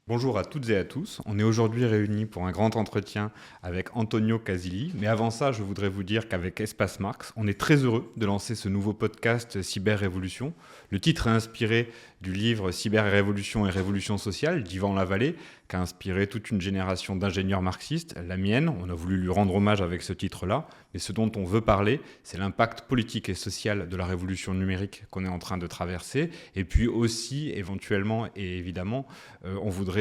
Bonjour à toutes et à tous. On est aujourd'hui réunis pour un grand entretien avec Antonio Casilli. Mais avant ça, je voudrais vous dire qu'avec Espace Marx, on est très heureux de lancer ce nouveau podcast Cyber Révolution. Le titre est inspiré du livre Cyber Révolution et Révolution sociale d'Yvan Lavallée, qui a inspiré toute une génération d'ingénieurs marxistes, la mienne. On a voulu lui rendre hommage avec ce titre-là. Mais ce dont on veut parler, c'est l'impact politique et social de la révolution numérique qu'on est en train de traverser. Et puis aussi, éventuellement et évidemment, on voudrait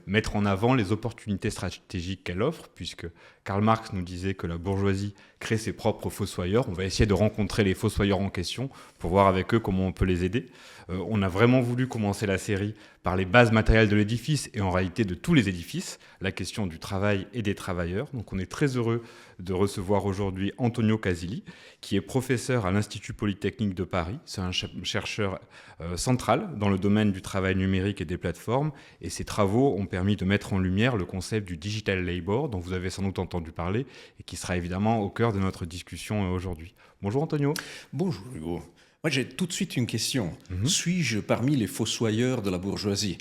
mettre en avant les opportunités stratégiques qu'elle offre, puisque Karl Marx nous disait que la bourgeoisie crée ses propres fossoyeurs. On va essayer de rencontrer les fossoyeurs en question pour voir avec eux comment on peut les aider. On a vraiment voulu commencer la série par les bases matérielles de l'édifice et en réalité de tous les édifices, la question du travail et des travailleurs. Donc on est très heureux de recevoir aujourd'hui Antonio Casilli, qui est professeur à l'Institut Polytechnique de Paris. C'est un chercheur central dans le domaine du travail numérique et des plateformes, et ses travaux ont permis de mettre en lumière le concept du digital labor, dont vous avez sans doute entendu parler, et qui sera évidemment au cœur de notre discussion aujourd'hui. Bonjour Antonio. Bonjour Hugo. Moi j'ai tout de suite une question. Mhm. Suis-je parmi les fossoyeurs de la bourgeoisie ?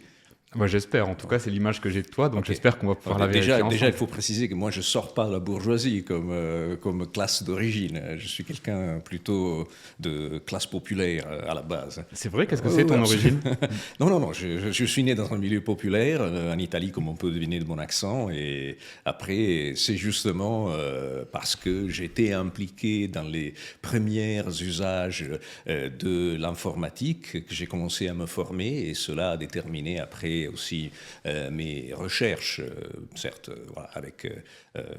Moi j'espère, en tout cas c'est l'image que j'ai de toi, donc Ok. j'espère qu'on va pouvoir la vérifier Déjà, ensemble. il faut préciser que moi je ne sors pas de la bourgeoisie comme classe d'origine. Je suis quelqu'un plutôt de classe populaire à la base. C'est vrai, qu'est-ce que c'est ton Absolument. origine? Non. Je suis né dans un milieu populaire, en Italie, comme on peut deviner de mon accent. Et après, c'est justement parce que j'étais impliqué dans les premiers usages de l'informatique que j'ai commencé à me former. Et cela a déterminé après aussi mes recherches, certes, voilà, avec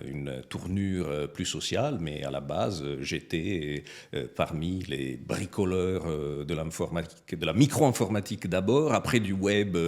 une tournure plus sociale, mais à la base, j'étais parmi les bricoleurs de l'informatique, de la micro-informatique d'abord, après du web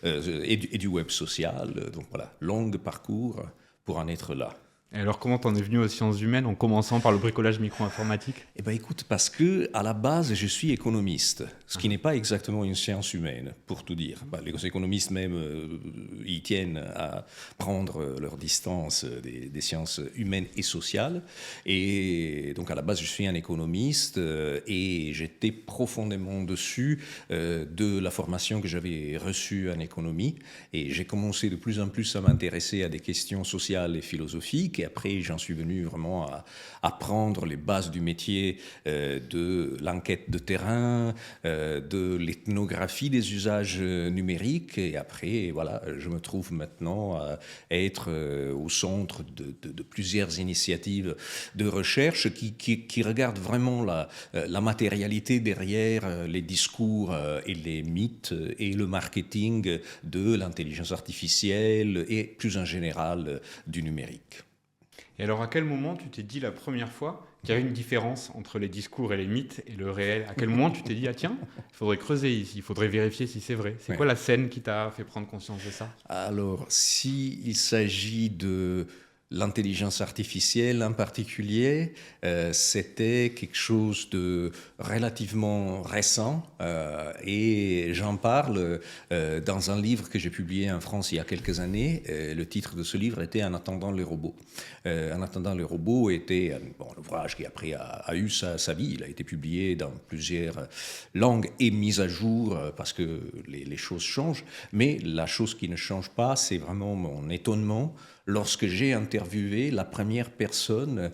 et du web social. Donc voilà, long parcours pour en être là. Et alors comment t'en es venu aux sciences humaines en commençant par le bricolage micro-informatique? Eh bien, écoute, parce que à la base, je suis économiste, ce qui n'est pas exactement une science humaine, pour tout dire. Bah, les économistes même, ils tiennent à prendre leur distance des sciences humaines et sociales. Et donc, à la base, je suis un économiste et j'étais profondément dessus de la formation que j'avais reçue en économie. Et j'ai commencé de plus en plus à m'intéresser à des questions sociales et philosophiques. Et après, j'en suis venu vraiment à apprendre les bases du métier de l'enquête de terrain, de l'ethnographie des usages numériques. Et après, voilà, je me trouve maintenant à être au centre de plusieurs initiatives de recherche qui regardent vraiment la matérialité derrière les discours et les mythes et le marketing de l'intelligence artificielle et plus en général du numérique. Et alors à quel moment tu t'es dit la première fois qu'il y avait une différence entre les discours et les mythes et le réel? À quel moment tu t'es dit, ah tiens, il faudrait creuser ici, il faudrait vérifier si c'est vrai? C'est Ouais. quoi la scène qui t'a fait prendre conscience de ça? Alors, s'il s'agit de l'intelligence artificielle en particulier, c'était quelque chose de relativement récent et j'en parle dans un livre que j'ai publié en France il y a quelques années. Le titre de ce livre était En attendant les robots. En attendant les robots était un ouvrage qui après a eu sa vie. Il a été publié dans plusieurs langues et mis à jour parce que les choses changent. Mais la chose qui ne change pas, c'est vraiment mon étonnement lorsque j'ai interviewé la première personne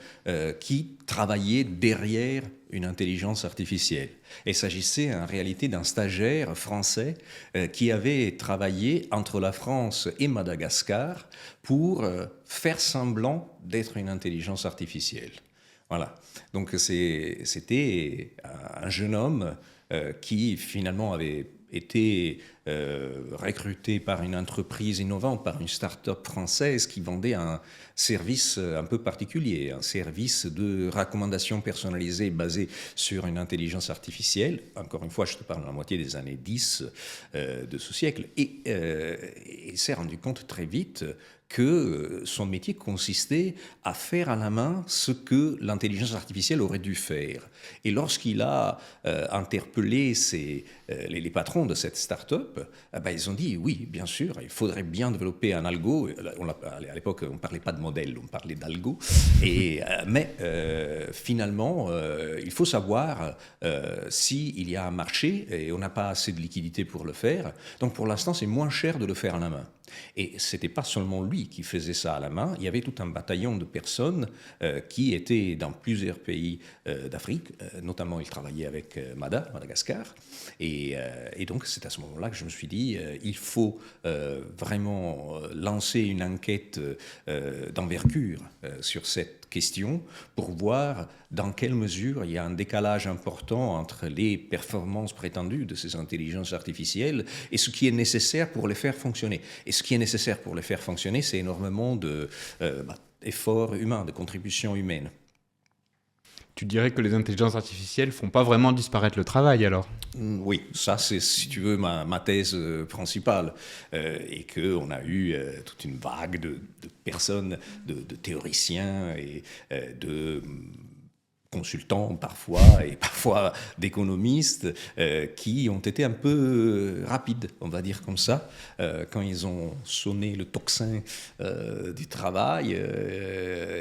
qui travaillait derrière une intelligence artificielle. Il s'agissait en réalité d'un stagiaire français qui avait travaillé entre la France et Madagascar pour faire semblant d'être une intelligence artificielle. Voilà. Donc c'était un jeune homme qui finalement avait été recruté par une entreprise innovante, par une start-up française qui vendait un service un peu particulier, un service de recommandation personnalisée basé sur une intelligence artificielle. Encore une fois, je te parle de la moitié des années 10 de ce siècle. Et il s'est rendu compte très vite que son métier consistait à faire à la main ce que l'intelligence artificielle aurait dû faire. Et lorsqu'il a interpellé les patrons de cette start-up, ils ont dit oui, bien sûr, il faudrait bien développer un algo. À l'époque, on ne parlait pas de modèle, on parlait d'algo. Mais finalement, il faut savoir s'il y a un marché et on n'a pas assez de liquidité pour le faire. Donc pour l'instant, c'est moins cher de le faire à la main. Et ce n'était pas seulement lui qui faisait ça à la main, il y avait tout un bataillon de personnes qui étaient dans plusieurs pays d'Afrique, notamment il travaillait avec Madagascar, et donc c'est à ce moment-là que je me suis dit, il faut vraiment lancer une enquête d'envergure sur cette question pour voir dans quelle mesure il y a un décalage important entre les performances prétendues de ces intelligences artificielles et ce qui est nécessaire pour les faire fonctionner. Et ce qui est nécessaire pour les faire fonctionner, c'est énormément d'efforts humains, de contributions humaines. Tu dirais que les intelligences artificielles font pas vraiment disparaître le travail alors? Oui, ça c'est, si tu veux, ma thèse principale. Et qu'on a eu toute une vague de personnes, de théoriciens et de consultants parfois, et parfois d'économistes, qui ont été un peu rapides, on va dire comme ça, quand ils ont sonné le tocsin du travail.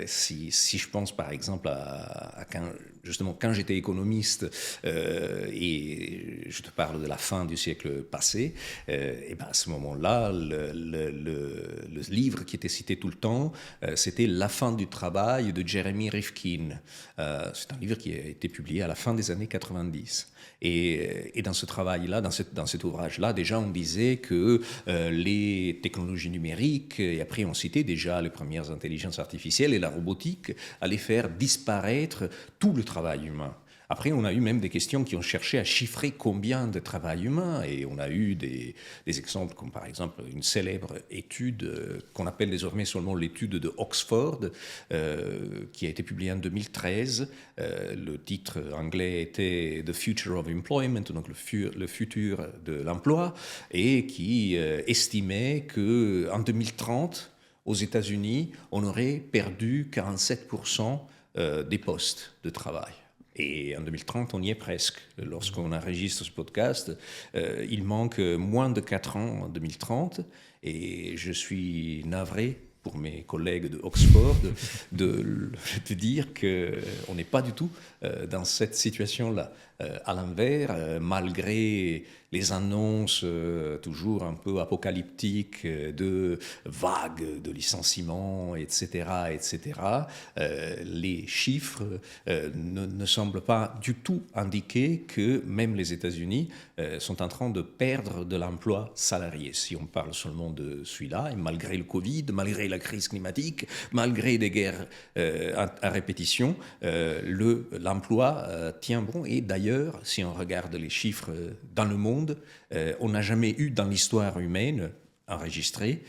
Si je pense par exemple à quand j'étais économiste, et je te parle de la fin du siècle passé, et ben à ce moment-là, le livre qui était cité tout le temps, c'était La fin du travail de Jeremy Rifkin. C'est un livre qui a été publié à la fin des années 90. Et dans ce travail-là, dans cet ouvrage-là, déjà on disait que les technologies numériques, et après on citait déjà les premières intelligences artificielles et la robotique, allaient faire disparaître tout le travail humain. Après, on a eu même des questions qui ont cherché à chiffrer combien de travail humain, et on a eu des exemples comme par exemple une célèbre étude qu'on appelle désormais seulement l'étude de Oxford, qui a été publiée en 2013. Le titre anglais était The Future of Employment, donc le futur de l'emploi, et qui estimait qu'en 2030, aux États-Unis, on aurait perdu 47% des postes de travail. Et en 2030, on y est presque. Lorsqu'on enregistre ce podcast, il manque moins de 4 ans en 2030. Et je suis navré pour mes collègues de Oxford de te dire qu'on n'est pas du tout dans cette situation-là. À l'inverse, malgré les annonces toujours un peu apocalyptiques de vagues de licenciements, etc., les chiffres ne semblent pas du tout indiquer que même les États-Unis sont en train de perdre de l'emploi salarié. Si on parle seulement de celui-là, et malgré le Covid, malgré la crise climatique, malgré des guerres à répétition, l'emploi tient bon. Et d'ailleurs, si on regarde les chiffres dans le monde, on n'a jamais eu dans l'histoire humaine enregistré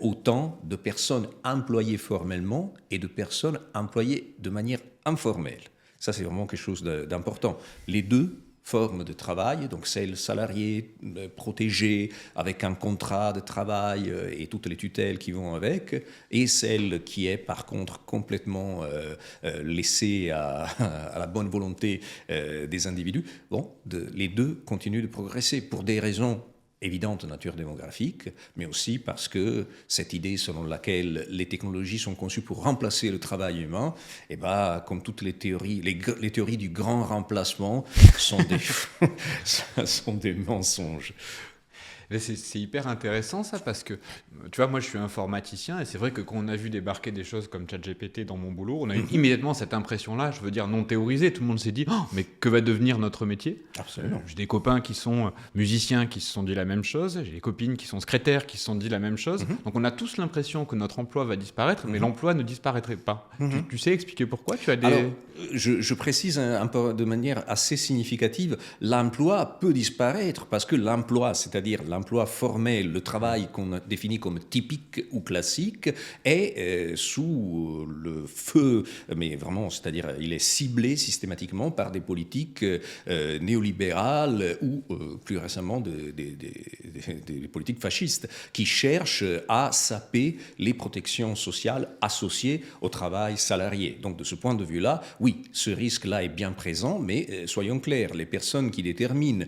autant de personnes employées formellement et de personnes employées de manière informelle. Ça, c'est vraiment quelque chose d'important. Les deux formes de travail, donc celle salariée, protégée, avec un contrat de travail et toutes les tutelles qui vont avec, et celle qui est par contre complètement laissée à la bonne volonté des individus. Bon, les deux continuent de progresser pour des raisons évidente de nature démographique, mais aussi parce que cette idée selon laquelle les technologies sont conçues pour remplacer le travail humain, et ben, comme toutes les théories, les théories du grand remplacement sont des mensonges. C'est hyper intéressant ça parce que, tu vois, moi je suis informaticien et c'est vrai que quand on a vu débarquer des choses comme ChatGPT dans mon boulot, on a eu immédiatement cette impression-là, je veux dire non théorisée, tout le monde s'est dit oh, mais que va devenir notre métier? Absolument. J'ai des copains qui sont musiciens qui se sont dit la même chose, j'ai des copines qui sont secrétaires qui se sont dit la même chose, donc on a tous l'impression que notre emploi va disparaître, mais l'emploi ne disparaîtrait pas. Tu sais expliquer pourquoi? Tu as des... Alors, je précise un peu de manière assez significative, l'emploi peut disparaître parce que l'emploi, c'est-à-dire l'emploi formel, le travail qu'on définit comme typique ou classique, est sous le feu, mais vraiment, c'est-à-dire il est ciblé systématiquement par des politiques néolibérales ou plus récemment des politiques fascistes qui cherchent à saper les protections sociales associées au travail salarié. Donc de ce point de vue-là, oui, ce risque-là est bien présent, mais soyons clairs, les personnes qui déterminent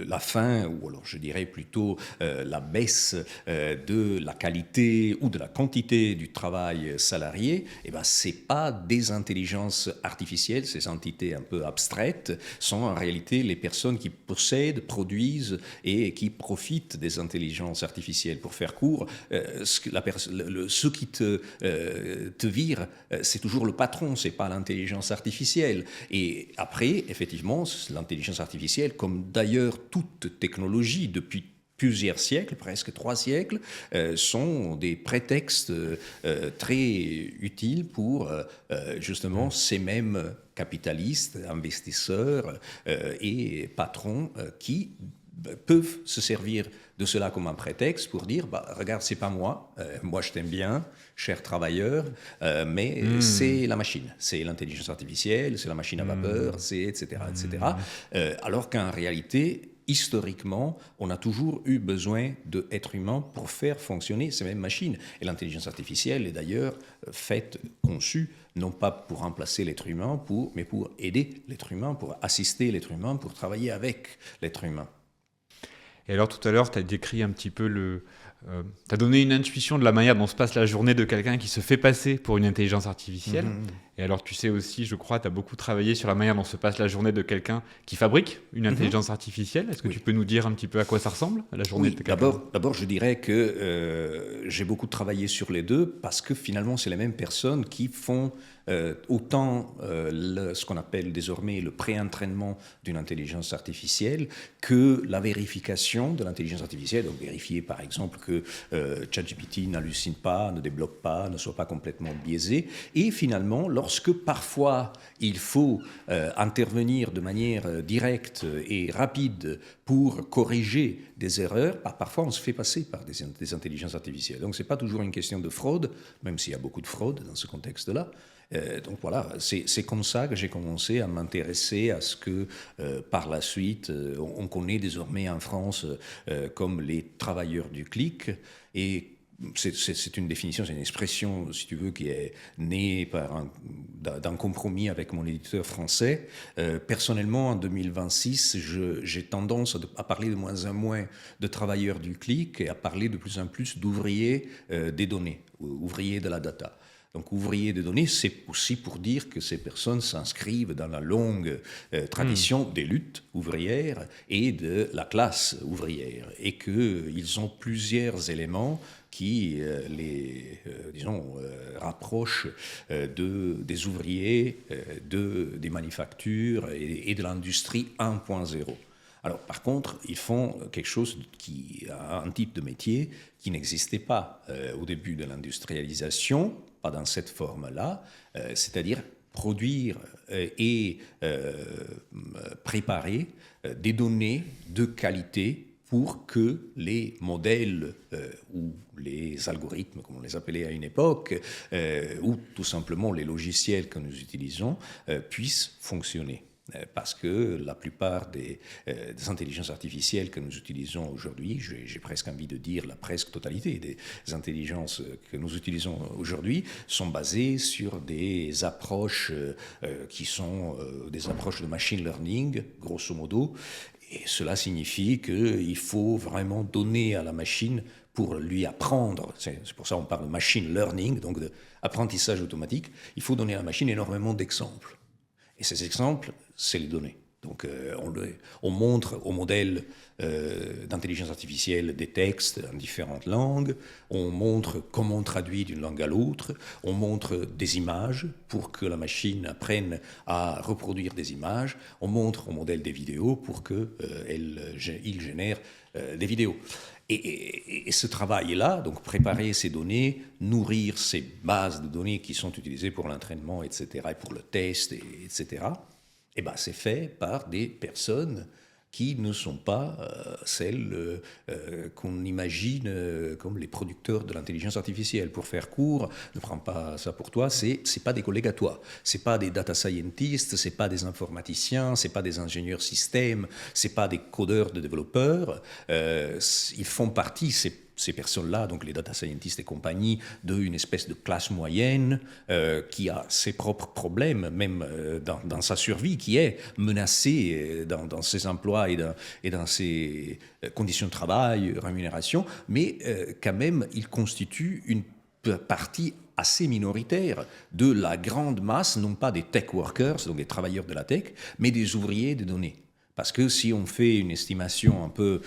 la fin, ou alors je dirais plutôt la baisse de la qualité ou de la quantité du travail salarié, eh ben, ce n'est pas des intelligences artificielles, ces entités un peu abstraites, sont en réalité les personnes qui possèdent, produisent et qui profitent des intelligences artificielles. Pour faire court, ce qui te vire, c'est toujours le patron, ce n'est pas l'intelligence artificielle. Et après, effectivement, l'intelligence artificielle, comme d'ailleurs toute technologie depuis plusieurs siècles, presque 3 siècles, sont des prétextes très utiles pour justement ces mêmes capitalistes, investisseurs et patrons qui peuvent se servir de cela comme un prétexte pour dire regarde, c'est pas moi, moi je t'aime bien, cher travailleur, mais c'est la machine, c'est l'intelligence artificielle, c'est la machine à vapeur, c'est etc. Alors qu'en réalité, historiquement, on a toujours eu besoin d'êtres humains pour faire fonctionner ces mêmes machines. Et l'intelligence artificielle est d'ailleurs conçue, non pas pour remplacer l'être humain, mais pour aider l'être humain, pour assister l'être humain, pour travailler avec l'être humain. Et alors tout à l'heure, tu as décrit un petit peu tu as donné une intuition de la manière dont se passe la journée de quelqu'un qui se fait passer pour une intelligence artificielle. Et alors tu sais aussi, je crois, tu as beaucoup travaillé sur la manière dont se passe la journée de quelqu'un qui fabrique une intelligence artificielle. Est-ce que tu peux nous dire un petit peu à quoi ça ressemble, la journée de quelqu'un ? D'abord, je dirais que j'ai beaucoup travaillé sur les deux parce que finalement, c'est les mêmes personnes qui font autant ce qu'on appelle désormais le pré-entraînement d'une intelligence artificielle que la vérification de l'intelligence artificielle. Donc vérifier par exemple que ChatGPT n'hallucine pas, ne débloque pas, ne soit pas complètement biaisé. Et finalement, lorsque parfois il faut intervenir de manière directe et rapide pour corriger des erreurs, parfois on se fait passer par des intelligences artificielles. Donc ce n'est pas toujours une question de fraude, même s'il y a beaucoup de fraude dans ce contexte-là. Donc voilà, c'est comme ça que j'ai commencé à m'intéresser à ce que par la suite on connaît désormais en France comme les travailleurs du clic. Et c'est une définition, c'est une expression, si tu veux, qui est née d'un compromis avec mon éditeur français. Personnellement, en 2026, j'ai tendance à parler de moins en moins de travailleurs du clic et à parler de plus en plus d'ouvriers des données, ouvriers de la data. Donc, ouvriers de données, c'est aussi pour dire que ces personnes s'inscrivent dans la longue tradition des luttes ouvrières et de la classe ouvrière, et qu'ils ont plusieurs éléments qui rapprochent des ouvriers, des manufactures et de l'industrie 1.0. Alors, par contre, ils font quelque chose un type de métier qui n'existait pas au début de l'industrialisation, pas dans cette forme-là, c'est-à-dire produire et préparer des données de qualité pour que les modèles ou les algorithmes, comme on les appelait à une époque, ou tout simplement les logiciels que nous utilisons, puissent fonctionner. Parce que la plupart des intelligences artificielles que nous utilisons aujourd'hui, j'ai presque envie de dire la presque totalité des intelligences que nous utilisons aujourd'hui, sont basées sur des approches qui sont des approches de machine learning, grosso modo. Et cela signifie qu'il faut vraiment donner à la machine pour lui apprendre, c'est pour ça qu'on parle de machine learning, donc d'apprentissage automatique, il faut donner à la machine énormément d'exemples. Et ces exemples, c'est les données. Donc on montre au modèle d'intelligence artificielle des textes en différentes langues, on montre comment on traduit d'une langue à l'autre, on montre des images pour que la machine apprenne à reproduire des images, on montre au modèle des vidéos pour qu'il génère des vidéos. Et ce travail-là, donc préparer ces données, nourrir ces bases de données qui sont utilisées pour l'entraînement, etc., et pour le test, etc., eh ben, c'est fait par des personnes qui ne sont pas celles qu'on imagine comme les producteurs de l'intelligence artificielle. Pour faire court, ne prends pas ça pour toi, c'est pas des collègues à toi, c'est pas des data scientists, c'est pas des informaticiens, c'est pas des ingénieurs systèmes, c'est pas des codeurs de développeurs. Ils font partie, ces personnes-là, donc les data scientists et compagnie, d'une espèce de classe moyenne qui a ses propres problèmes, même dans sa survie, qui est menacée dans ses emplois et dans ses conditions de travail, rémunération, mais quand même, il constitue une partie assez minoritaire de la grande masse, non pas des tech workers, donc des travailleurs de la tech, mais des ouvriers des données. Parce que si on fait une estimation un peu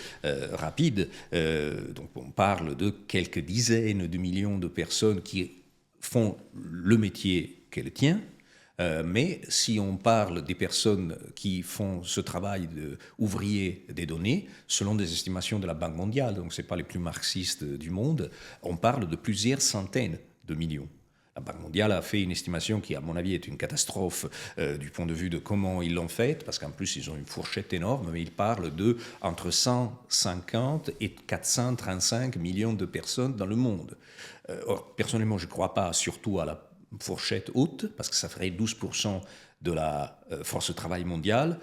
rapide, donc on parle de quelques dizaines de millions de personnes qui font le métier qu'elle tient, mais si on parle des personnes qui font ce travail d'ouvrier des données, selon des estimations de la Banque mondiale, donc ce n'est pas les plus marxistes du monde, on parle de plusieurs centaines de millions. La Banque mondiale a fait une estimation qui, à mon avis, est une catastrophe du point de vue de comment ils l'ont faite, parce qu'en plus, ils ont une fourchette énorme, mais ils parlent de entre 150 et 435 millions de personnes dans le monde. Or, personnellement, je ne crois pas surtout à la fourchette haute, parce que ça ferait 12% de la force de travail mondiale,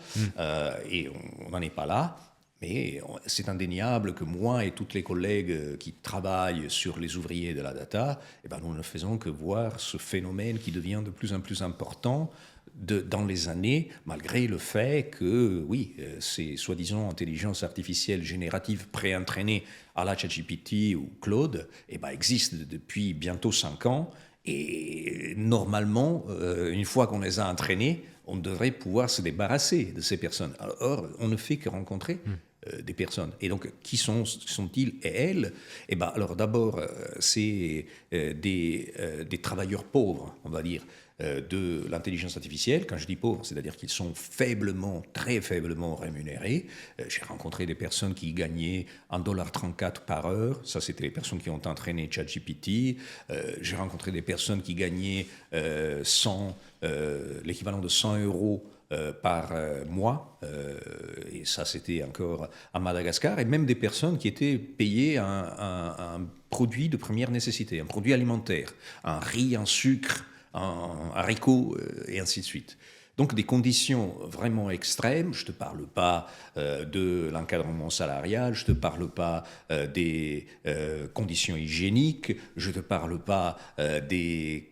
et on n'en est pas là. Mais c'est indéniable que moi et tous les collègues qui travaillent sur les ouvriers de la data, eh ben nous ne faisons que voir ce phénomène qui devient de plus en plus important dans les années, malgré le fait que, oui, ces soi-disant intelligences artificielles génératives pré-entraînées à la ChatGPT ou Claude eh ben, existent depuis bientôt 5 ans. Et normalement, une fois qu'on les a entraînées, on devrait pouvoir se débarrasser de ces personnes. Or, on ne fait que rencontrer des personnes. Et donc, qui sont-ils et elles? Eh ben, alors d'abord, c'est des travailleurs pauvres, on va dire, de l'intelligence artificielle. Quand je dis pauvres, c'est-à-dire qu'ils sont faiblement, très faiblement rémunérés. J'ai rencontré des personnes qui gagnaient $1,34 par heure. Ça, c'était les personnes qui ont entraîné ChatGPT. J'ai rencontré des personnes qui gagnaient l'équivalent de 100 euros par mois, et ça c'était encore à Madagascar, et même des personnes qui étaient payées un produit de première nécessité, un produit alimentaire, un riz, un sucre, un haricot, et ainsi de suite. Donc des conditions vraiment extrêmes. Je ne te parle pas de l'encadrement salarial, je ne te parle pas des conditions hygiéniques, je ne te parle pas des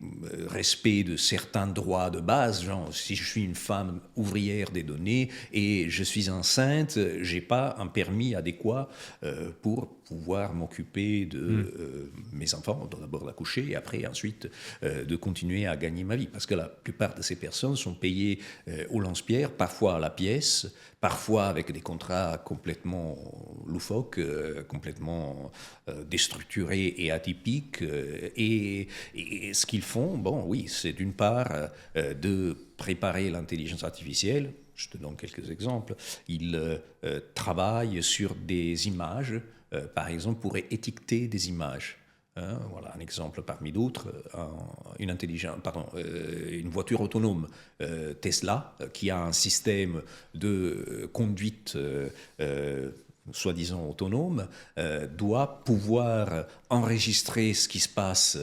respects de certains droits de base, genre si je suis une femme ouvrière des données et je suis enceinte, je n'ai pas un permis adéquat pour pouvoir m'occuper de mes enfants, d'abord d'accoucher et après ensuite de continuer à gagner ma vie. Parce que la plupart de ces personnes sont payées au lance-pierre, parfois à la pièce, parfois avec des contrats complètement loufoques, complètement déstructurés et atypiques. Et ce qu'ils font, bon oui, c'est d'une part de préparer l'intelligence artificielle. Je te donne quelques exemples. Ils travaillent sur des images, par exemple, pour étiqueter des images. Voilà un exemple parmi d'autres, une voiture autonome Tesla qui a un système de conduite soi-disant autonome, doit pouvoir enregistrer ce qui se passe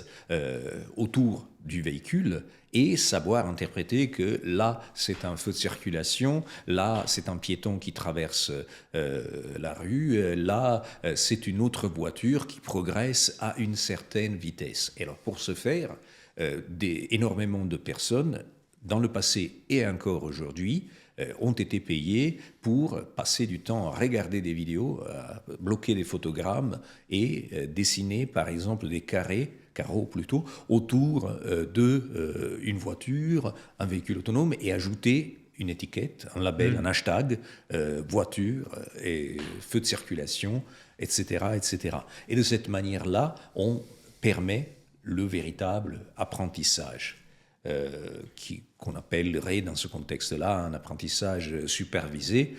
autour du véhicule et savoir interpréter que là, c'est un feu de circulation, là, c'est un piéton qui traverse la rue, là, c'est une autre voiture qui progresse à une certaine vitesse. Et alors, pour ce faire, énormément de personnes, dans le passé et encore aujourd'hui, ont été payés pour passer du temps à regarder des vidéos, à bloquer des photogrammes et dessiner, par exemple, des carreaux plutôt, autour d'une voiture, un véhicule autonome, et ajouter une étiquette, un label, un hashtag, voiture, et feu de circulation, etc., etc. Et de cette manière-là, on permet le véritable apprentissage. Qu'on appellerait dans ce contexte-là un apprentissage supervisé,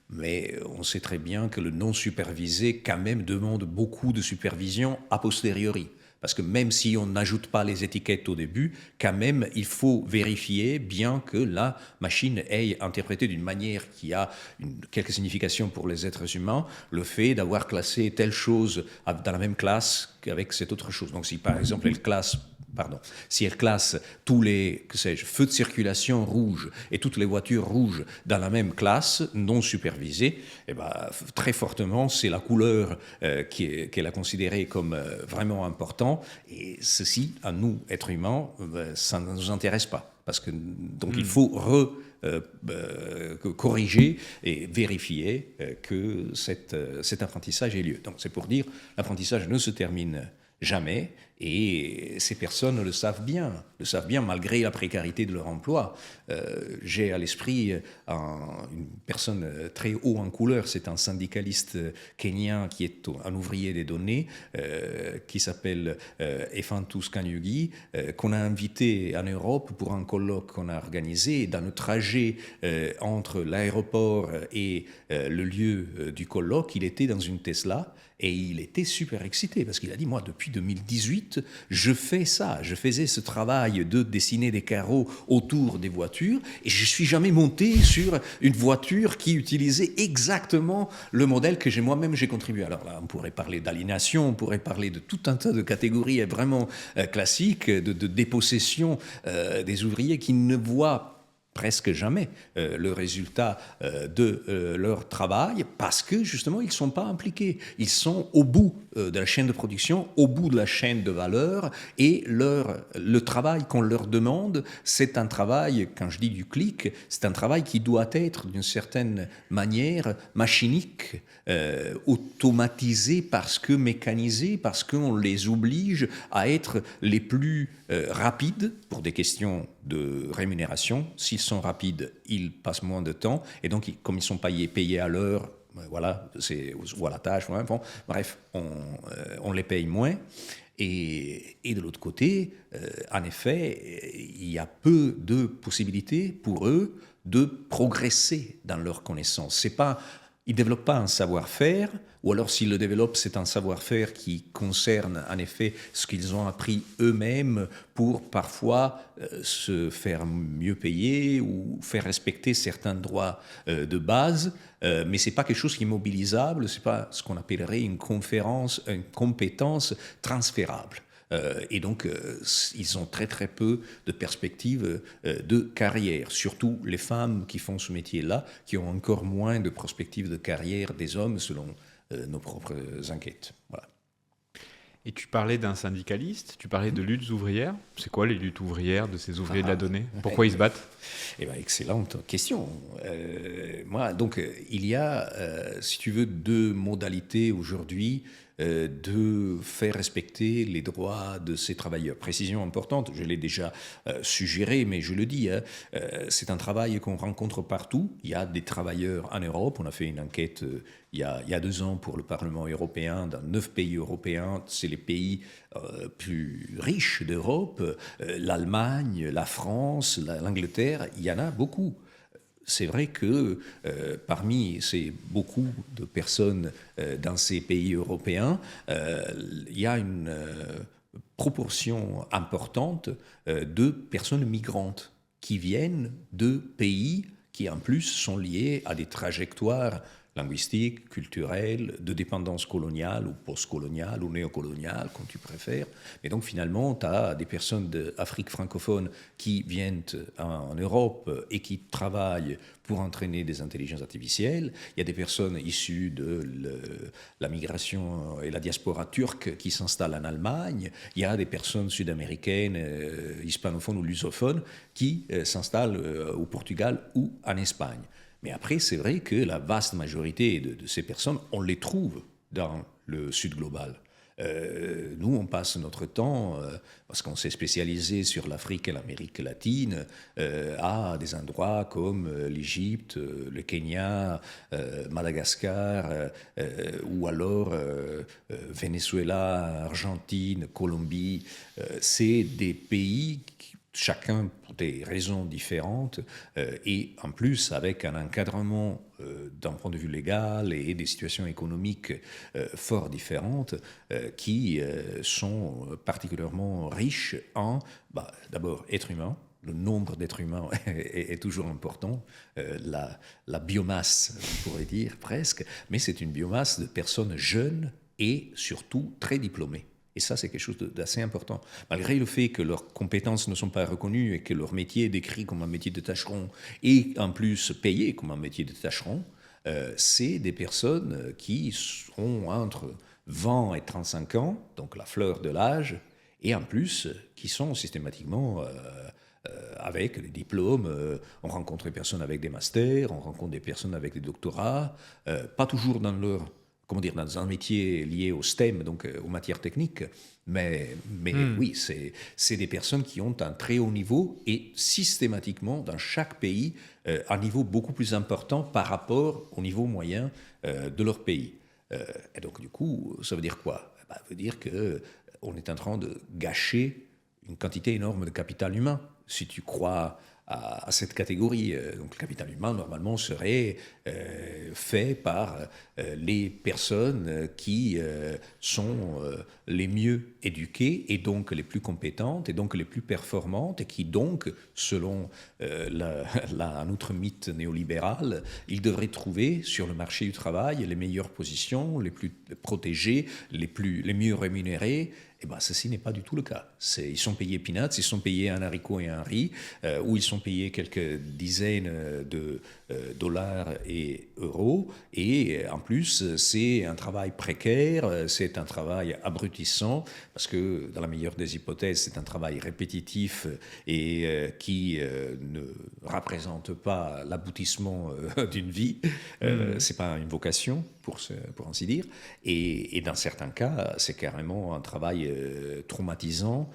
mais on sait très bien que le non supervisé quand même demande beaucoup de supervision a posteriori. Parce que même si on n'ajoute pas les étiquettes au début, quand même, il faut vérifier bien que la machine ait interprété d'une manière qui a quelque signification pour les êtres humains, le fait d'avoir classé telle chose dans la même classe qu'avec cette autre chose. Donc si par exemple elle classe si elle classe tous les, que sais-je, feux de circulation rouges et toutes les voitures rouges dans la même classe, non supervisée, eh ben, très fortement, c'est la couleur qu'elle a considérée comme vraiment important. Et ceci, à nous, êtres humains, ça ne nous intéresse pas. Parce que, donc il faut corriger et vérifier que cet apprentissage ait lieu. Donc c'est pour dire, l'apprentissage ne se termine jamais, et ces personnes le savent bien malgré la précarité de leur emploi. J'ai à l'esprit une personne très haut en couleur, c'est un syndicaliste kenyan qui est un ouvrier des données, qui s'appelle Ephantus Kanyugi, qu'on a invité en Europe pour un colloque qu'on a organisé. Dans le trajet entre l'aéroport et le lieu du colloque, il était dans une Tesla, et il était super excité parce qu'il a dit, moi, depuis 2018, je faisais ce travail de dessiner des carreaux autour des voitures et je ne suis jamais monté sur une voiture qui utilisait exactement le modèle que moi-même j'ai contribué. Alors là, on pourrait parler d'aliénation, on pourrait parler de tout un tas de catégories vraiment classiques, de dépossession des ouvriers qui ne voient presque jamais le résultat de leur travail parce que justement ils ne sont pas impliqués. Ils sont au bout de la chaîne de production, au bout de la chaîne de valeur, et le travail qu'on leur demande, c'est un travail, quand je dis du clic, c'est un travail qui doit être d'une certaine manière machinique, automatisé parce que mécanisé, parce qu'on les oblige à être les plus rapides pour des questions de rémunération. S'ils sont rapides, ils passent moins de temps, et donc comme ils sont payés à l'heure, voilà, c'est la tâche. Bon, bref, on les paye moins. Et de l'autre côté, en effet, il y a peu de possibilités pour eux de progresser dans leurs connaissances. Ils ne développent pas un savoir-faire, ou alors s'ils le développent, c'est un savoir-faire qui concerne en effet ce qu'ils ont appris eux-mêmes pour parfois se faire mieux payer ou faire respecter certains droits de base, mais ce n'est pas quelque chose qui est mobilisable, ce n'est pas ce qu'on appellerait une compétence transférable. Et donc, ils ont très très peu de perspectives de carrière, surtout les femmes qui font ce métier-là, qui ont encore moins de perspectives de carrière des hommes, selon nos propres enquêtes. Voilà. Et tu parlais d'un syndicaliste, tu parlais de luttes ouvrières. C'est quoi les luttes ouvrières de ces ouvriers de la donnée? Pourquoi ils se battent? Eh ben, excellente question. Il y a, si tu veux, deux modalités aujourd'hui de faire respecter les droits de ces travailleurs. Précision importante, je l'ai déjà suggéré, mais je le dis, c'est un travail qu'on rencontre partout. Il y a des travailleurs en Europe. On a fait une enquête il y a 2 ans pour le Parlement européen, dans 9 pays européens. C'est les pays plus riches d'Europe, l'Allemagne, la France, l'Angleterre, il y en a beaucoup. C'est vrai que parmi ces beaucoup de personnes dans ces pays européens, il y a une proportion importante de personnes migrantes qui viennent de pays qui en plus sont liés à des trajectoires linguistique, culturelle, de dépendance coloniale ou post-coloniale ou néocoloniale, comme tu préfères. Et donc finalement, tu as des personnes d'Afrique francophone qui viennent en Europe et qui travaillent pour entraîner des intelligences artificielles. Il y a des personnes issues de la migration et la diaspora turque qui s'installent en Allemagne. Il y a des personnes sud-américaines, hispanophones ou lusophones qui s'installent au Portugal ou en Espagne. Mais après, c'est vrai que la vaste majorité de ces personnes, on les trouve dans le Sud global. Nous, on passe notre temps, parce qu'on s'est spécialisé sur l'Afrique et l'Amérique latine, à des endroits comme l'Égypte, le Kenya, Madagascar, ou alors Venezuela, Argentine, Colombie. C'est des pays chacun pour des raisons différentes, et en plus avec un encadrement d'un point de vue légal et des situations économiques fort différentes, qui sont particulièrement riches en, d'abord, êtres humains. Le nombre d'êtres humains est toujours important, la biomasse, on pourrait dire presque, mais c'est une biomasse de personnes jeunes et surtout très diplômées. Et ça, c'est quelque chose d'assez important. Malgré le fait que leurs compétences ne sont pas reconnues et que leur métier est décrit comme un métier de tâcheron et en plus payé comme un métier de tâcheron, c'est des personnes qui ont entre 20 et 35 ans, donc la fleur de l'âge, et en plus qui sont systématiquement avec des diplômes. On rencontre des personnes avec des masters, on rencontre des personnes avec des doctorats, pas toujours dans leur, comment dire, dans un métier lié au STEM, donc aux matières techniques, mais oui, c'est des personnes qui ont un très haut niveau et systématiquement, dans chaque pays, un niveau beaucoup plus important par rapport au niveau moyen de leur pays. Et donc, du coup, ça veut dire quoi? Ça veut dire qu'on est en train de gâcher une quantité énorme de capital humain. Si tu crois à cette catégorie, donc le capital humain, normalement, serait fait par les personnes qui sont les mieux éduquées et donc les plus compétentes et donc les plus performantes et qui donc, selon un autre mythe néolibéral, ils devraient trouver sur le marché du travail les meilleures positions, les plus protégées, les mieux rémunérées. Eh bien, ceci n'est pas du tout le cas. Ils sont payés peanuts, ils sont payés un haricot et un riz, ou ils sont payés quelques dizaines de dollars et euros. Et en plus, c'est un travail précaire, c'est un travail abrutissant, parce que dans la meilleure des hypothèses, c'est un travail répétitif et qui ne représente pas l'aboutissement d'une vie. C'est pas une vocation, pour ainsi dire. Et dans certains cas, c'est carrément un travail traumatisant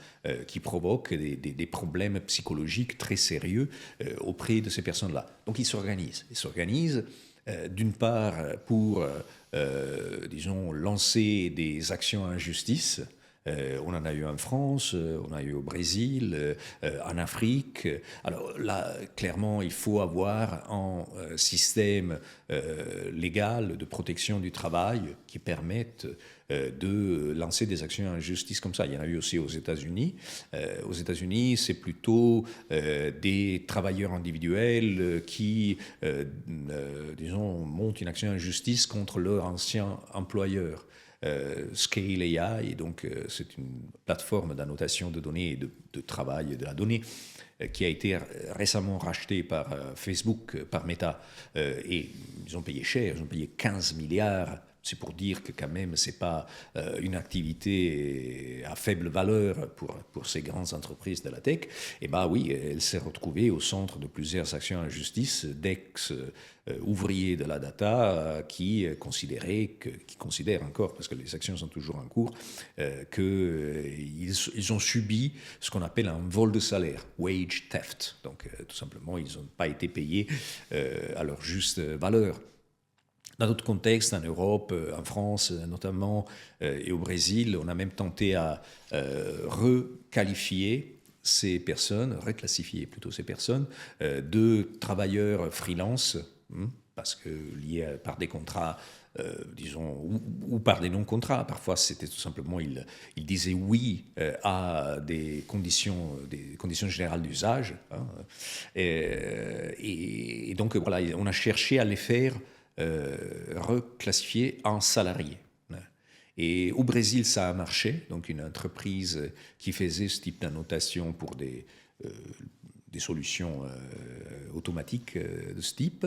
qui provoque des problèmes psychologiques très sérieux auprès de ces personnes-là. Donc ils s'organisent. Ils s'organisent d'une part pour, disons, lancer des actions en justice. On en a eu en France, on en a eu au Brésil, en Afrique. Alors là, clairement, il faut avoir un système légal de protection du travail qui permette de lancer des actions en justice comme ça. Il y en a eu aussi aux États-Unis. Aux États-Unis, c'est plutôt des travailleurs individuels qui, disons, montent une action en justice contre leur ancien employeur. Scale AI, et donc c'est une plateforme d'annotation de données et de travail de la donnée qui a été récemment rachetée par Facebook, par Meta, et ils ont payé cher, ils ont payé 15 milliards. C'est pour dire que quand même, ce n'est pas une activité à faible valeur pour ces grandes entreprises de la tech. Et bien oui, elle s'est retrouvée au centre de plusieurs actions en justice d'ex-ouvriers de la data qui considèrent encore, parce que les actions sont toujours en cours, qu'ils ont subi ce qu'on appelle un vol de salaire, wage theft. Donc tout simplement, ils n'ont pas été payés à leur juste valeur. Dans d'autres contextes, en Europe, en France notamment, et au Brésil, on a même tenté à requalifier ces personnes, reclassifier plutôt ces personnes, de travailleurs freelance, parce que liés par des contrats, disons, ou par des non-contrats. Parfois, c'était tout simplement, ils disaient oui à des conditions générales d'usage. Hein, et donc, voilà, on a cherché à les faire reclassifiés en salariés. Et au Brésil, ça a marché. Donc, une entreprise qui faisait ce type d'annotation pour des solutions automatiques de ce type,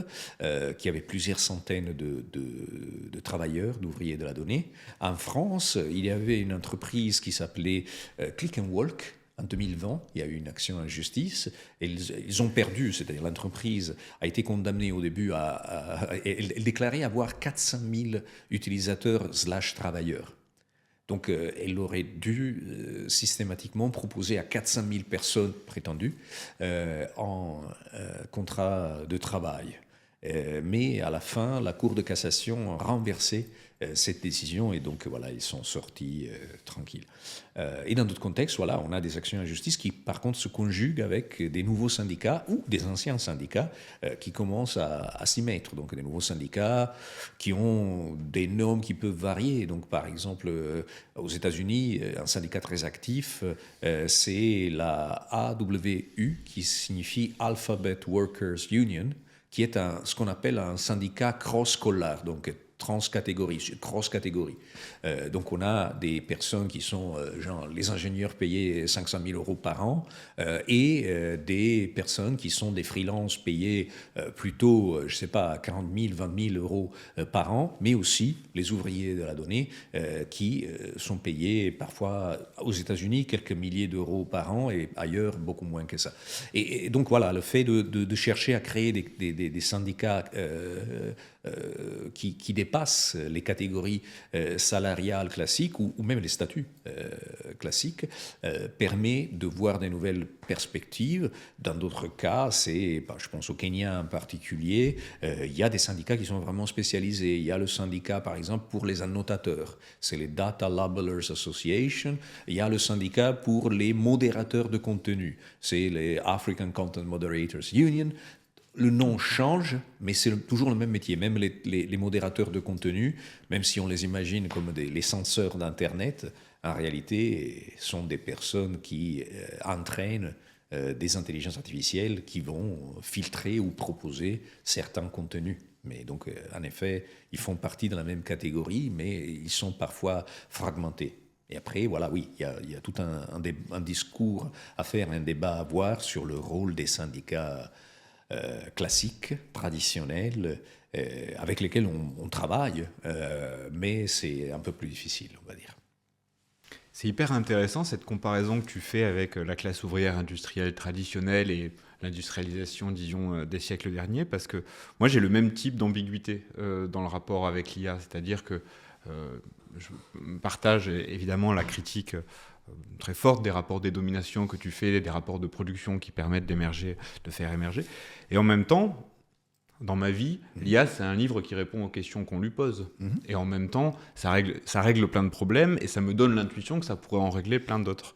qui avait plusieurs centaines de travailleurs, d'ouvriers de la donnée. En France, il y avait une entreprise qui s'appelait Click and Walk. En 2020, il y a eu une action en justice et ils ont perdu, c'est-à-dire l'entreprise a été condamnée au début elle déclarait avoir 400 000 utilisateurs / travailleurs. Donc elle aurait dû systématiquement proposer à 400 000 personnes prétendues en contrat de travail. Mais à la fin, la Cour de cassation a renversé cette décision et donc voilà, ils sont sortis tranquilles. Et dans d'autres contextes, voilà, on a des actions en justice qui par contre se conjuguent avec des nouveaux syndicats ou des anciens syndicats qui commencent à s'y mettre. Donc des nouveaux syndicats qui ont des normes qui peuvent varier. Donc par exemple, aux États-Unis, un syndicat très actif, c'est la AWU qui signifie Alphabet Workers Union, qui est ce qu'on appelle un syndicat cross-collar, donc transcatégorie, cross-catégorie. Donc on a des personnes qui sont, genre les ingénieurs payés 500 000 euros par an et des personnes qui sont des freelances payés plutôt, je ne sais pas, 40 000, 20 000 euros par an, mais aussi les ouvriers de la donnée qui sont payés parfois aux États-Unis quelques milliers d'euros par an et ailleurs beaucoup moins que ça. Et donc voilà, le fait de chercher à créer des syndicats qui dépassent les catégories salariales classiques ou même les statuts classiques permet de voir des nouvelles perspectives. Dans d'autres cas, je pense au Kenya en particulier, il y a des syndicats qui sont vraiment spécialisés. Il y a le syndicat, par exemple, pour les annotateurs. C'est les Data Labelers Association. Il y a le syndicat pour les modérateurs de contenu. C'est les African Content Moderators Union. Le nom change, mais c'est toujours le même métier. Même les modérateurs de contenu, même si on les imagine comme les censeurs d'Internet, en réalité, sont des personnes qui entraînent des intelligences artificielles qui vont filtrer ou proposer certains contenus. Mais donc, en effet, ils font partie de la même catégorie, mais ils sont parfois fragmentés. Et après, voilà, oui, il y a tout un discours à faire, un débat à avoir sur le rôle des syndicats classiques, traditionnels, avec lesquels on travaille, mais c'est un peu plus difficile, on va dire. C'est hyper intéressant cette comparaison que tu fais avec la classe ouvrière industrielle traditionnelle et l'industrialisation, disons, des siècles derniers, parce que moi j'ai le même type d'ambiguïté dans le rapport avec l'IA, c'est-à-dire que je partage évidemment la critique très forte des rapports des dominations que tu fais, des rapports de production qui permettent de faire émerger. Et en même temps, dans ma vie, l'IA, c'est un livre qui répond aux questions qu'on lui pose. Et en même temps, ça règle plein de problèmes et ça me donne l'intuition que ça pourrait en régler plein d'autres.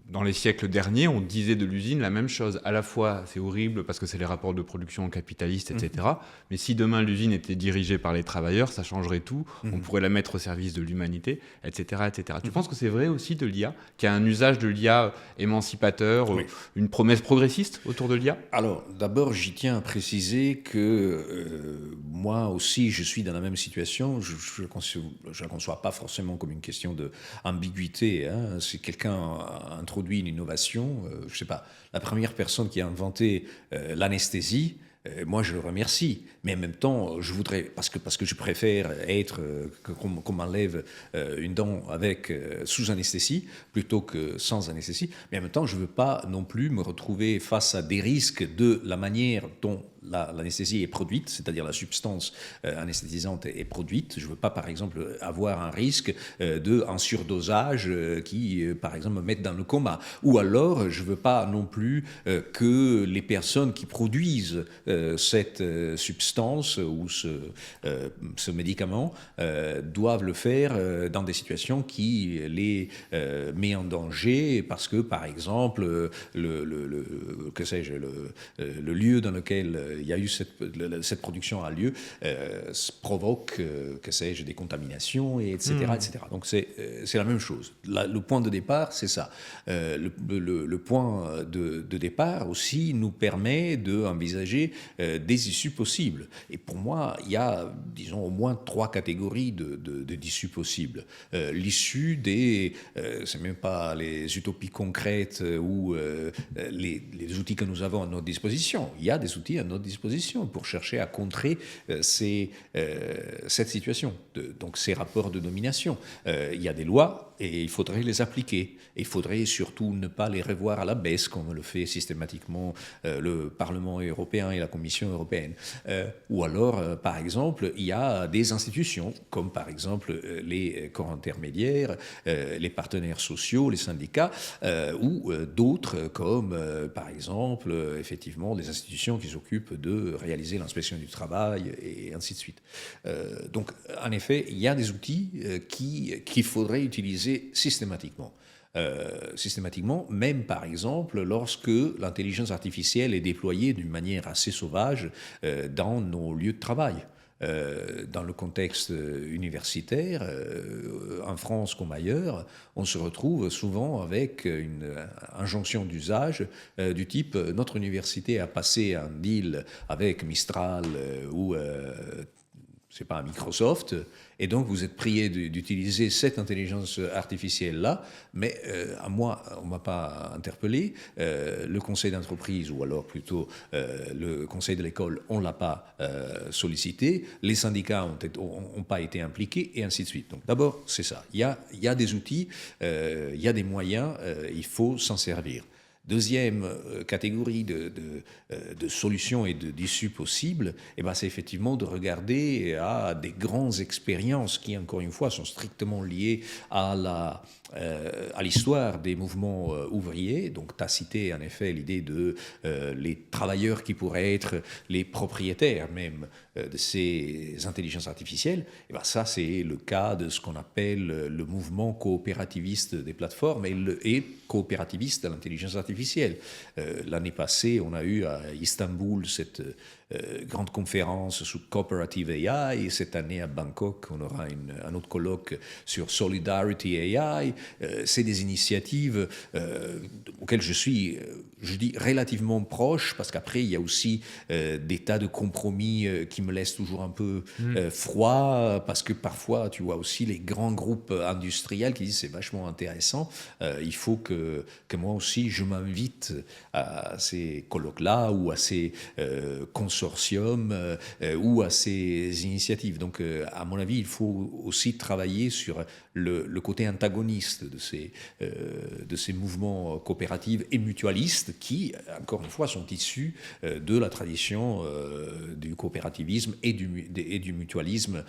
Dans les siècles derniers, on disait de l'usine la même chose. À la fois, c'est horrible parce que c'est les rapports de production capitalistes, etc. Mais si demain l'usine était dirigée par les travailleurs, ça changerait tout. On pourrait la mettre au service de l'humanité, etc., etc. Tu penses que c'est vrai aussi de l'IA, qu'il y a un usage de l'IA émancipateur, oui, une promesse progressiste autour de l'IA? Alors, d'abord, j'y tiens à préciser que moi aussi, je suis dans la même situation. Je ne la conçois pas forcément comme une question d'ambiguïté. Hein. Si quelqu'un a introduit une innovation, je ne sais pas, la première personne qui a inventé l'anesthésie, moi, je le remercie. Mais en même temps, je voudrais, parce que je préfère être, qu'on m'enlève une dent sous anesthésie plutôt que sans anesthésie. Mais en même temps, je ne veux pas non plus me retrouver face à des risques de la manière dont l'anesthésie est produite, c'est-à-dire la substance anesthésisante est produite. Je ne veux pas, par exemple, avoir un risque d'un surdosage qui, par exemple, me mette dans le coma. Ou alors, je ne veux pas non plus que les personnes qui produisent cette substance ou ce médicament doivent le faire dans des situations qui les met en danger parce que, par exemple, que sais-je, le lieu dans lequel il y a eu cette production a lieu provoque, que sais-je, des contaminations, et etc., etc. Donc c'est la même chose. Le point de départ, c'est ça. Le point de départ aussi nous permet d'envisager des issues possibles. Et pour moi, il y a, disons, au moins 3 catégories d'issues possibles. L'issue c'est même pas les utopies concrètes ou les outils que nous avons à notre disposition. Il y a des outils à notre disposition pour chercher à contrer cette situation, donc ces rapports de domination. Il y a des lois et il faudrait les appliquer. Et il faudrait surtout ne pas les revoir à la baisse, comme le fait systématiquement le Parlement européen et la Commission européenne. Ou alors, par exemple, il y a des institutions, comme par exemple les corps intermédiaires, les partenaires sociaux, les syndicats, ou d'autres, comme par exemple, effectivement, des institutions qui s'occupent de réaliser l'inspection du travail, et ainsi de suite. Donc, en effet, il y a des outils qu'il faudrait utiliser systématiquement. Même par exemple lorsque l'intelligence artificielle est déployée d'une manière assez sauvage dans nos lieux de travail. Dans le contexte universitaire, en France comme ailleurs, on se retrouve souvent avec une injonction d'usage du type « notre université a passé un deal avec Mistral ou c'est pas un Microsoft, et donc vous êtes prié d'utiliser cette intelligence artificielle-là, mais à moi, on ne m'a pas interpellé, le conseil d'entreprise, ou alors plutôt le conseil de l'école, on ne l'a pas sollicité, les syndicats n'ont pas été impliqués, et ainsi de suite. Donc d'abord, c'est ça. Il y a des outils, il y a des moyens, il faut s'en servir. Deuxième catégorie de solutions et d'issues possibles, c'est effectivement de regarder à des grandes expériences qui, encore une fois, sont strictement liées à l'histoire des mouvements ouvriers. Donc, tu as cité en effet l'idée de les travailleurs qui pourraient être les propriétaires même de ces intelligences artificielles. Ça, c'est le cas de ce qu'on appelle le mouvement coopérativiste des plateformes et coopérativiste de l'intelligence artificielle. L'année passée, on a eu à Istanbul cette grande conférence sur Cooperative AI, et cette année à Bangkok, on aura un autre colloque sur Solidarity AI. C'est des initiatives auxquelles je suis, je dis, relativement proche, parce qu'après, il y a aussi des tas de compromis qui me laissent toujours un peu froid, parce que parfois, tu vois aussi les grands groupes industriels qui disent c'est vachement intéressant, il faut que moi aussi, je m'invite à ces colloques-là ou à ces consortiums ou à ces initiatives. Donc, à mon avis, il faut aussi travailler sur le côté antagoniste de ces mouvements coopératifs et mutualistes qui, encore une fois, sont issus de la tradition du coopérativisme et du mutualisme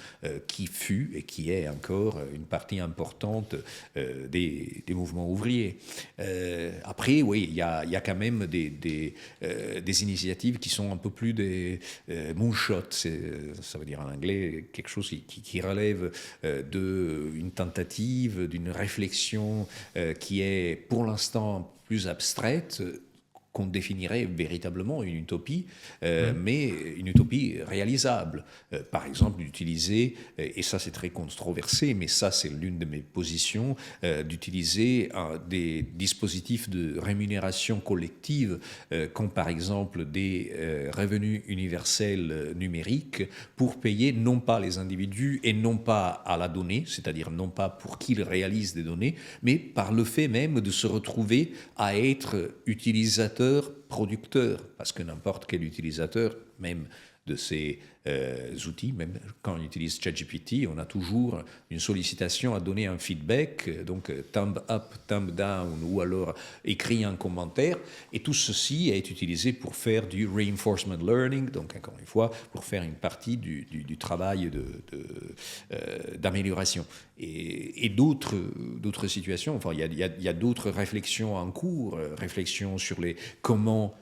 qui fut et qui est encore une partie importante des mouvements ouvriers. Après, oui, il y a quand même des initiatives qui sont un peu plus des moonshot, ça veut dire en anglais quelque chose qui relève d'une tentative, d'une réflexion qui est pour l'instant plus abstraite, qu'on définirait véritablement une utopie, mais une utopie réalisable. Par exemple, d'utiliser, et ça c'est très controversé, mais ça c'est l'une de mes positions, d'utiliser des dispositifs de rémunération collective, comme par exemple des revenus universels numériques, pour payer non pas les individus et non pas à la donnée, c'est-à-dire non pas pour qu'ils réalisent des données, mais par le fait même de se retrouver à être utilisateur producteur, parce que n'importe quel utilisateur, même de ces outils, même quand on utilise ChatGPT, on a toujours une sollicitation à donner un feedback, donc thumb up, thumb down, ou alors écrit un commentaire, et tout ceci est utilisé pour faire du reinforcement learning, donc encore une fois, pour faire une partie du travail d'amélioration. Et d'autres situations, enfin, il y a d'autres réflexions en cours, réflexions sur les comment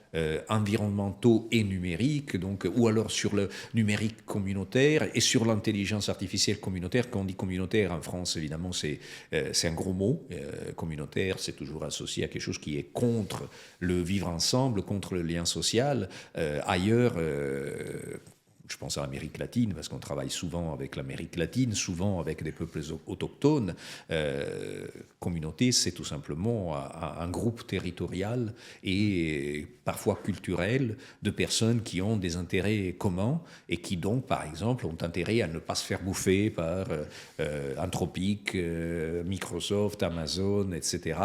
environnementaux et numériques, donc, ou alors sur le numérique communautaire et sur l'intelligence artificielle communautaire. Quand on dit communautaire en France, évidemment, c'est un gros mot. Communautaire, c'est toujours associé à quelque chose qui est contre le vivre ensemble, contre le lien social. Ailleurs, je pense à l'Amérique latine, parce qu'on travaille souvent avec l'Amérique latine, souvent avec des peuples autochtones. Communauté, c'est tout simplement un groupe territorial et parfois culturel de personnes qui ont des intérêts communs et qui donc, par exemple, ont intérêt à ne pas se faire bouffer par Anthropic, Microsoft, Amazon, etc.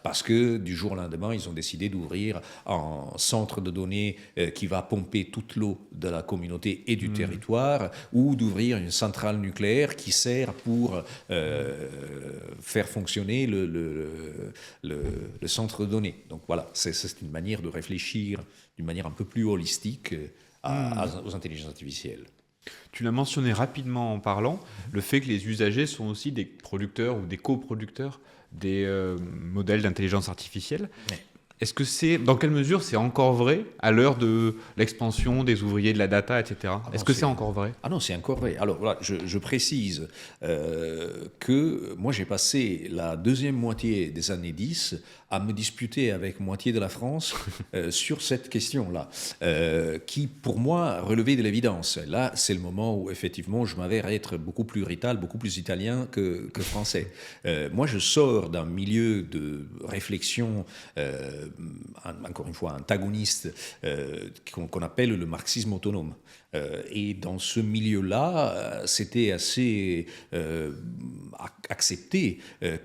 Parce que du jour au lendemain, ils ont décidé d'ouvrir un centre de données qui va pomper toute l'eau de la communauté et du territoire, ou d'ouvrir une centrale nucléaire qui sert pour faire fonctionner le centre de données. Donc voilà, c'est une manière de réfléchir d'une manière un peu plus holistique aux intelligences artificielles. Tu l'as mentionné rapidement en parlant, le fait que les usagers sont aussi des producteurs ou des coproducteurs des modèles d'intelligence artificielle. Ouais. Est-ce que dans quelle mesure c'est encore vrai à l'heure de l'expansion des ouvriers, de la data, etc. Est-ce que c'est encore vrai ? Ah non, c'est encore vrai. Alors voilà, je précise que moi j'ai passé la deuxième moitié des années 10 à me disputer avec moitié de la France sur cette question-là, qui pour moi relevait de l'évidence. Là, c'est le moment où effectivement je m'avère être beaucoup plus rital, beaucoup plus italien que français. Moi, je sors d'un milieu de réflexion encore une fois antagoniste qu'on appelle le marxisme autonome. Et dans ce milieu-là, c'était assez accepté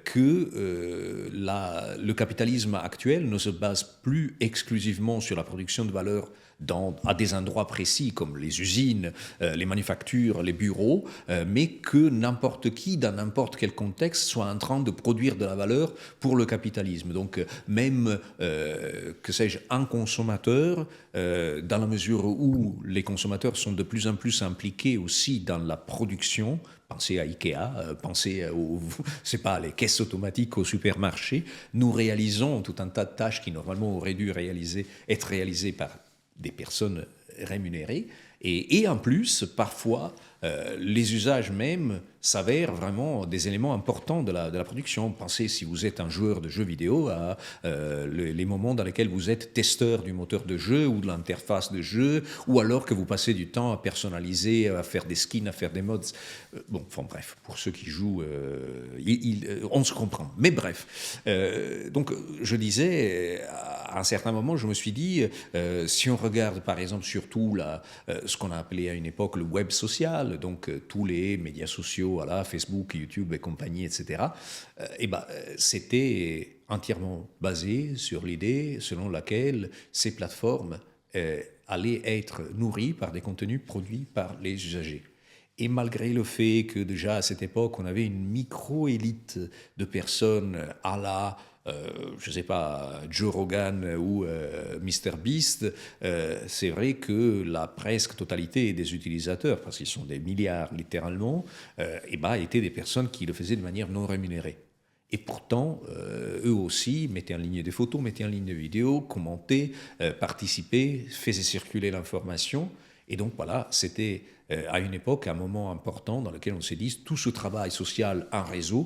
que le capitalisme actuel ne se base plus exclusivement sur la production de valeur à des endroits précis comme les usines, les manufactures, les bureaux, mais que n'importe qui, dans n'importe quel contexte, soit en train de produire de la valeur pour le capitalisme. Donc même, que sais-je, un consommateur, dans la mesure où les consommateurs sont de plus en plus impliqués aussi dans la production. Pensez à Ikea, pensez c'est pas, les caisses automatiques au supermarché. Nous réalisons tout un tas de tâches qui normalement auraient dû être réalisées par des personnes rémunérées. Et en plus, parfois, les usages même s'avèrent vraiment des éléments importants de la production. Pensez, si vous êtes un joueur de jeux vidéo, à les moments dans lesquels vous êtes testeur du moteur de jeu ou de l'interface de jeu, ou alors que vous passez du temps à personnaliser, à faire des skins, à faire des mods. Bon, enfin bref, pour ceux qui jouent, on se comprend. Mais bref, donc je disais, à un certain moment, je me suis dit, si on regarde par exemple surtout ce qu'on a appelé à une époque le web social, donc tous les médias sociaux, voilà, Facebook, YouTube et compagnie, etc., c'était entièrement basé sur l'idée selon laquelle ces plateformes allaient être nourries par des contenus produits par les usagers. Et malgré le fait que déjà à cette époque, on avait une micro-élite de personnes à la je ne sais pas, Joe Rogan ou MrBeast, c'est vrai que la presque totalité des utilisateurs, parce qu'ils sont des milliards littéralement, étaient des personnes qui le faisaient de manière non rémunérée. Et pourtant, eux aussi mettaient en ligne des photos, mettaient en ligne des vidéos, commentaient, participaient, faisaient circuler l'information. Et donc voilà, c'était à une époque un moment important dans lequel on s'est dit tout ce travail social en réseau,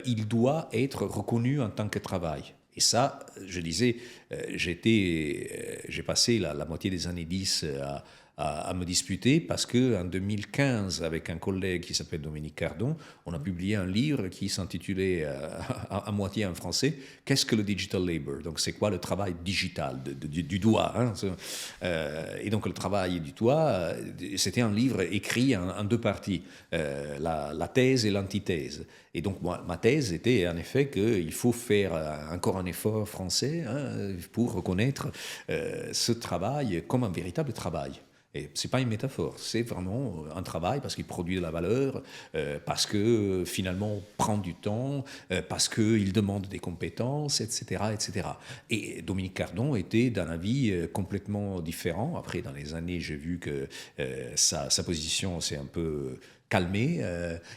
il doit être reconnu en tant que travail. Et ça, je disais, j'ai passé la moitié des années 10 à me disputer parce qu'en 2015, avec un collègue qui s'appelle Dominique Cardon, on a publié un livre qui s'intitulait à moitié en français « Qu'est-ce que le digital labor ?» Donc c'est quoi le travail digital du doigt, hein. Et donc le travail du doigt, c'était un livre écrit en deux parties, la thèse et l'antithèse. Et donc moi, ma thèse était en effet qu'il faut faire encore un effort français pour reconnaître ce travail comme un véritable travail. Et ce n'est pas une métaphore, c'est vraiment un travail parce qu'il produit de la valeur, parce que finalement on prend du temps, parce qu'il demande des compétences, etc., etc. Et Dominique Cardon était d'un avis complètement différent. Après, dans les années, j'ai vu que sa position s'est un peu calmée.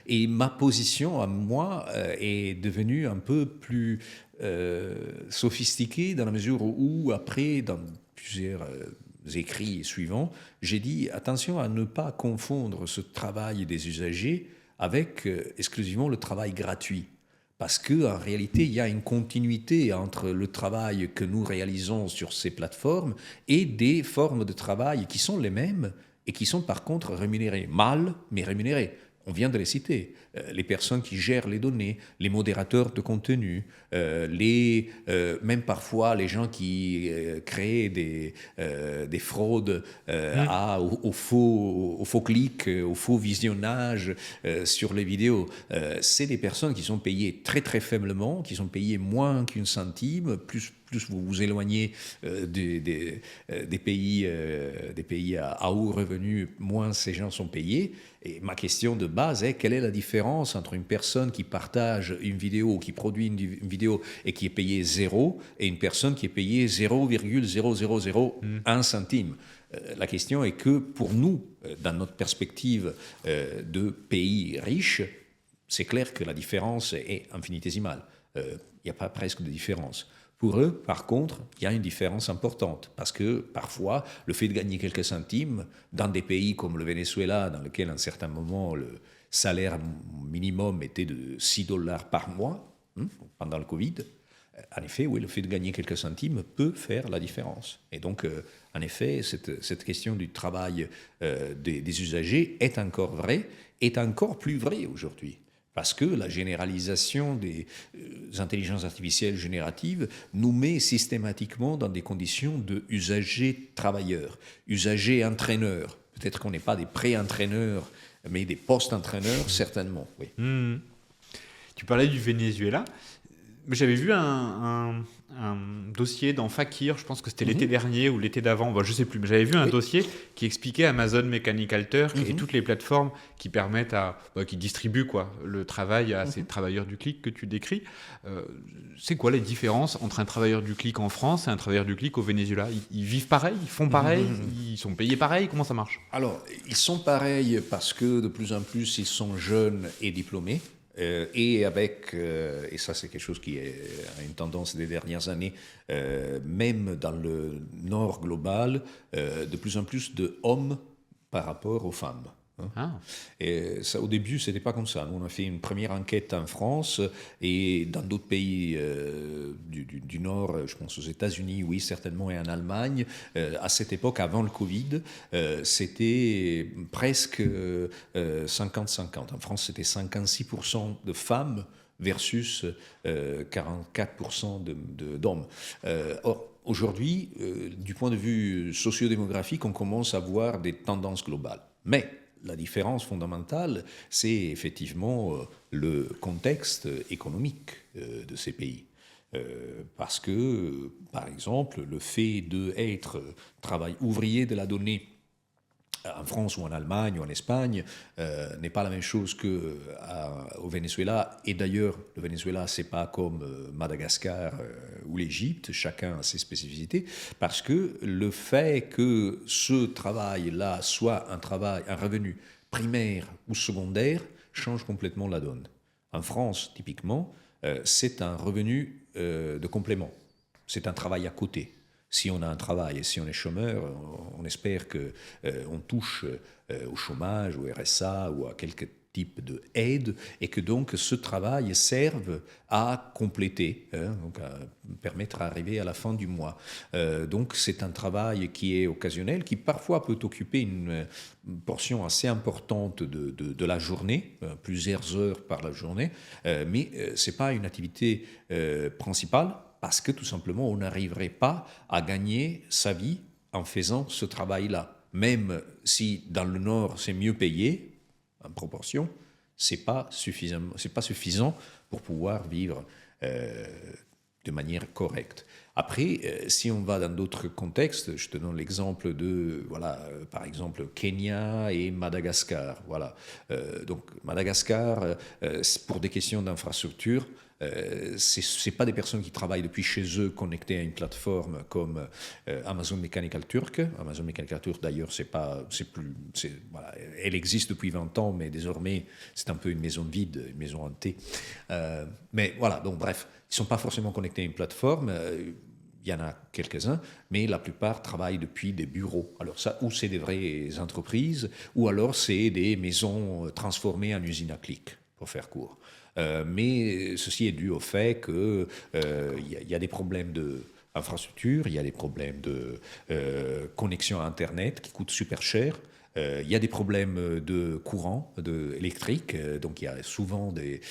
Et ma position à moi est devenue un peu plus sophistiquée dans la mesure où après, dans plusieurs écrits suivants, j'ai dit attention à ne pas confondre ce travail des usagers avec exclusivement le travail gratuit. Parce qu'en réalité, il y a une continuité entre le travail que nous réalisons sur ces plateformes et des formes de travail qui sont les mêmes et qui sont par contre rémunérées. Mal, mais rémunérées. On vient de les citer. Les personnes qui gèrent les données, les modérateurs de contenu, même parfois les gens qui créent des fraudes aux faux clics, aux faux visionnages sur les vidéos. C'est des personnes qui sont payées très très faiblement, qui sont payées moins qu'une centime, plus vous vous éloignez des pays à haut revenu, moins ces gens sont payés. Et ma question de base est quelle est la différence entre une personne qui partage une vidéo, qui produit une vidéo et qui est payée 0 et une personne qui est payée 0,0001 centime. La question est que pour nous, dans notre perspective de pays riches, c'est clair que la différence est infinitésimale. Il n'y a pas presque de différence. Pour eux, par contre, il y a une différence importante parce que parfois, le fait de gagner quelques centimes dans des pays comme le Venezuela, dans lequel à un certain moment le salaire minimum était de $6 par mois pendant le Covid, en effet, oui, le fait de gagner quelques centimes peut faire la différence. Et donc, en effet, cette question du travail des usagers est encore vraie, est encore plus vraie aujourd'hui. Parce que la généralisation des intelligences artificielles génératives nous met systématiquement dans des conditions de usagers travailleurs, usagers entraîneurs. Peut-être qu'on n'est pas des pré-entraîneurs, mais des post-entraîneurs, certainement, oui. Tu parlais du Venezuela. J'avais vu un dossier dans Fakir, je pense que c'était l'été dernier ou l'été d'avant, je ne sais plus, mais j'avais vu un dossier qui expliquait Amazon Mechanical Turk et toutes les plateformes qui permettent qui distribuent le travail à ces travailleurs du clic que tu décris. C'est quoi les différences entre un travailleur du clic en France et un travailleur du clic au Venezuela ? Ils vivent pareil, ils font pareil, ils sont payés pareil, comment ça marche ? Alors, ils sont pareils parce que de plus en plus, ils sont jeunes et diplômés. Et ça c'est quelque chose qui est une tendance des dernières années, même dans le nord global, de plus en plus d'hommes par rapport aux femmes. Et ça, au début, c'était pas comme ça. Nous, on a fait une première enquête en France et dans d'autres pays du Nord, je pense aux États-Unis, oui, certainement, et en Allemagne. À cette époque, avant le Covid, c'était presque 50-50. En France, c'était 56% de femmes versus 44% d'hommes. Or, aujourd'hui, du point de vue sociodémographique, on commence à voir des tendances globales. Mais la différence fondamentale, c'est effectivement le contexte économique de ces pays. Parce que, par exemple, le fait d'être travail ouvrier de la donnée en France ou en Allemagne ou en Espagne n'est pas la même chose qu'au Venezuela. Et d'ailleurs, le Venezuela, c'est pas comme Madagascar ou l'Égypte, chacun a ses spécificités, parce que le fait que ce travail-là soit un revenu primaire ou secondaire change complètement la donne. En France, typiquement, c'est un revenu de complément. C'est un travail à côté. Si on a un travail et si on est chômeur, on espère qu'on touche au chômage, au RSA ou à quelque type d'aide et que donc ce travail serve à compléter, donc à permettre d'arriver à la fin du mois. Donc c'est un travail qui est occasionnel, qui parfois peut occuper une portion assez importante de la journée, plusieurs heures par la journée, mais ce n'est pas une activité principale, parce que tout simplement, on n'arriverait pas à gagner sa vie en faisant ce travail-là. Même si dans le Nord, c'est mieux payé, en proportion, c'est pas suffisant pour pouvoir vivre de manière correcte. Après, si on va dans d'autres contextes, je te donne l'exemple de, par exemple, Kenya et Madagascar. Donc, Madagascar, pour des questions d'infrastructure, c'est pas des personnes qui travaillent depuis chez eux connectées à une plateforme comme Amazon Mechanical Turk. Amazon Mechanical Turk, d'ailleurs, elle existe depuis 20 ans, mais désormais, c'est un peu une maison vide, une maison hantée. Mais voilà, donc bref, ils sont pas forcément connectés à une plateforme. Il y en a quelques-uns, mais la plupart travaillent depuis des bureaux. Alors ça, ou c'est des vraies entreprises, ou alors c'est des maisons transformées en usines à clics, pour faire court. Mais ceci est dû au fait qu'il y a des problèmes d'infrastructure, il y a des problèmes de connexion à Internet qui coûtent super cher. Il y a des problèmes de courant, électrique, donc il y a souvent des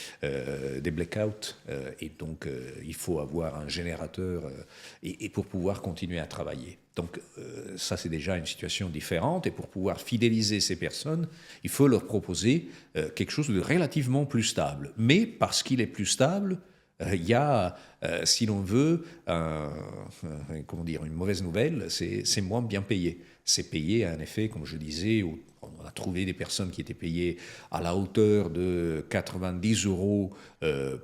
blackouts, et donc il faut avoir un générateur et pour pouvoir continuer à travailler. Donc ça, c'est déjà une situation différente, et pour pouvoir fidéliser ces personnes, il faut leur proposer quelque chose de relativement plus stable. Mais parce qu'il est plus stable, il y a, si l'on veut, une mauvaise nouvelle, c'est moins bien payé. C'est payé, en effet, comme je disais, on a trouvé des personnes qui étaient payées à la hauteur de 90 €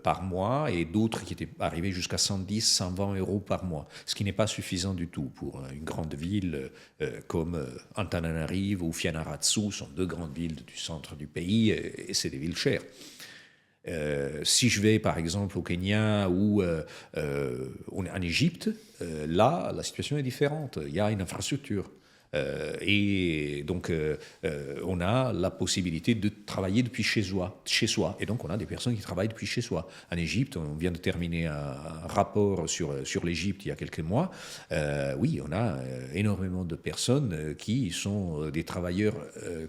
par mois et d'autres qui étaient arrivées jusqu'à 110, 120 € par mois, ce qui n'est pas suffisant du tout pour une grande ville comme Antananarivo ou Fianarantsoa, sont deux grandes villes du centre du pays, et c'est des villes chères. Si je vais par exemple au Kenya ou en Égypte, là la situation est différente. Il y a une infrastructure. Et donc, on a la possibilité de travailler depuis chez soi. Et donc, on a des personnes qui travaillent depuis chez soi. En Égypte, on vient de terminer un rapport sur l'Égypte il y a quelques mois. Oui, on a énormément de personnes qui sont des travailleurs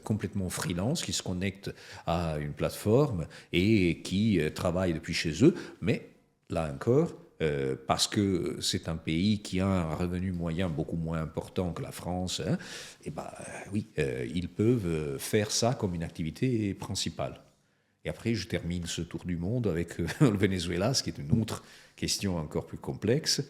complètement freelance, qui se connectent à une plateforme et qui travaillent depuis chez eux. Mais là encore, parce que c'est un pays qui a un revenu moyen beaucoup moins important que la France, hein, et oui, ils peuvent faire ça comme une activité principale. Et après, je termine ce tour du monde avec le Venezuela, ce qui est une autre question encore plus complexe,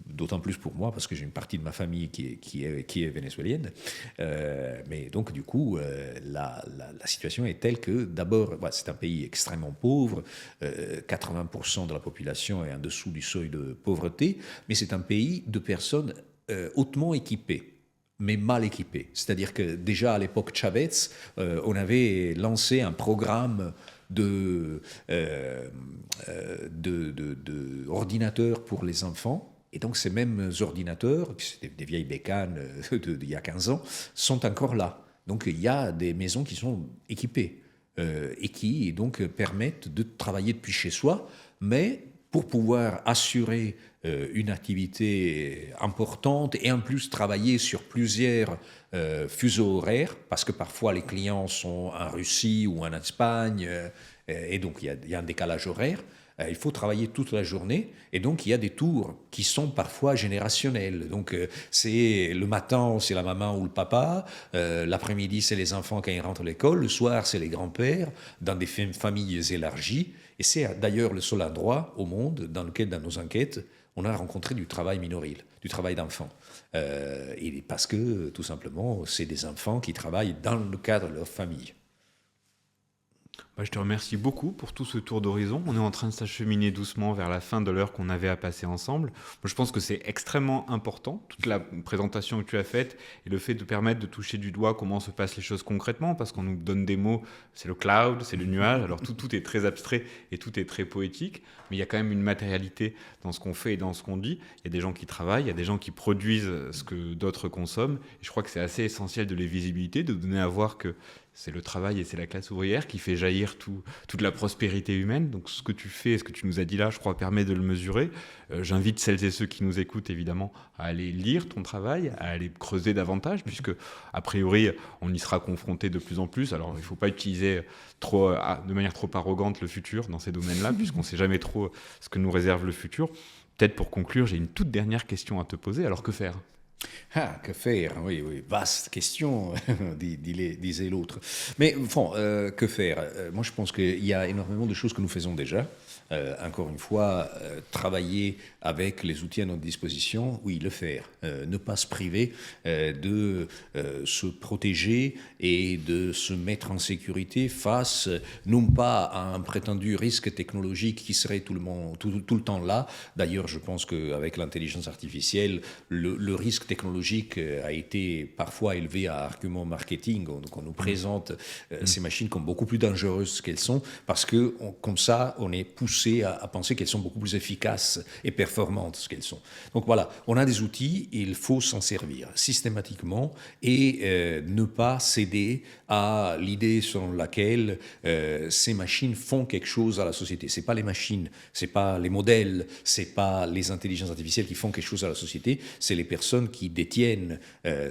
d'autant plus pour moi, parce que j'ai une partie de ma famille qui est vénézuélienne. Mais donc, du coup, la situation est telle que, d'abord, c'est un pays extrêmement pauvre, 80% de la population est en dessous du seuil de pauvreté, mais c'est un pays de personnes hautement équipées, mais mal équipés. C'est-à-dire que déjà à l'époque Chavez, on avait lancé un programme d'ordinateurs pour les enfants. Et donc ces mêmes ordinateurs, c'était des vieilles bécanes d'il y a 15 ans, sont encore là. Donc il y a des maisons qui sont équipées et qui donc permettent de travailler depuis chez soi, mais pour pouvoir assurer une activité importante et en plus travailler sur plusieurs fuseaux horaires, parce que parfois les clients sont en Russie ou en Espagne, et donc il y a un décalage horaire. Il faut travailler toute la journée et donc il y a des tours qui sont parfois générationnels. Donc c'est le matin, c'est la maman ou le papa, l'après-midi, c'est les enfants quand ils rentrent à l'école, le soir, c'est les grands-pères, dans des familles élargies. Et c'est d'ailleurs le seul endroit au monde dans lequel, dans nos enquêtes, on a rencontré du travail minoril, du travail d'enfants. Et parce que, tout simplement, c'est des enfants qui travaillent dans le cadre de leur famille. Je te remercie beaucoup pour tout ce tour d'horizon. On est en train de s'acheminer doucement vers la fin de l'heure qu'on avait à passer ensemble. Moi, je pense que c'est extrêmement important, toute la présentation que tu as faite et le fait de permettre de toucher du doigt comment se passent les choses concrètement, parce qu'on nous donne des mots, c'est le cloud, c'est le nuage, alors tout est très abstrait et tout est très poétique, mais il y a quand même une matérialité dans ce qu'on fait et dans ce qu'on dit. Il y a des gens qui travaillent, il y a des gens qui produisent ce que d'autres consomment, et je crois que c'est assez essentiel de les visibilité, de donner à voir que c'est le travail et c'est la classe ouvrière qui fait jaillir toute la prospérité humaine. Donc ce que tu fais, ce que tu nous as dit là, je crois, permet de le mesurer. J'invite celles et ceux qui nous écoutent, évidemment, à aller lire ton travail, à aller creuser davantage, puisque, a priori, on y sera confronté de plus en plus. Alors, il ne faut pas utiliser de manière trop arrogante le futur dans ces domaines-là, puisqu'on ne sait jamais trop ce que nous réserve le futur. Peut-être pour conclure, j'ai une toute dernière question à te poser. Alors, que faire ? Ah, que faire? Oui, oui, vaste question, disait l'autre. Mais bon, que faire? Moi, je pense qu'il y a énormément de choses que nous faisons déjà. Encore une fois, travailler avec les outils à notre disposition, oui, le faire. Ne pas se priver de se protéger et de se mettre en sécurité face, non pas à un prétendu risque technologique qui serait tout le temps là. D'ailleurs, je pense qu'avec l'intelligence artificielle, le risque technologique a été parfois élevé à argument marketing. Donc on nous présente ces machines comme beaucoup plus dangereuses qu'elles sont, parce que comme ça, on est poussé à penser qu'elles sont beaucoup plus efficaces et performantes qu'elles sont. Donc voilà, on a des outils et il faut s'en servir systématiquement et ne pas céder à l'idée selon laquelle ces machines font quelque chose à la société. C'est pas les machines, c'est pas les modèles, c'est pas les intelligences artificielles qui font quelque chose à la société, c'est les personnes qui détiennent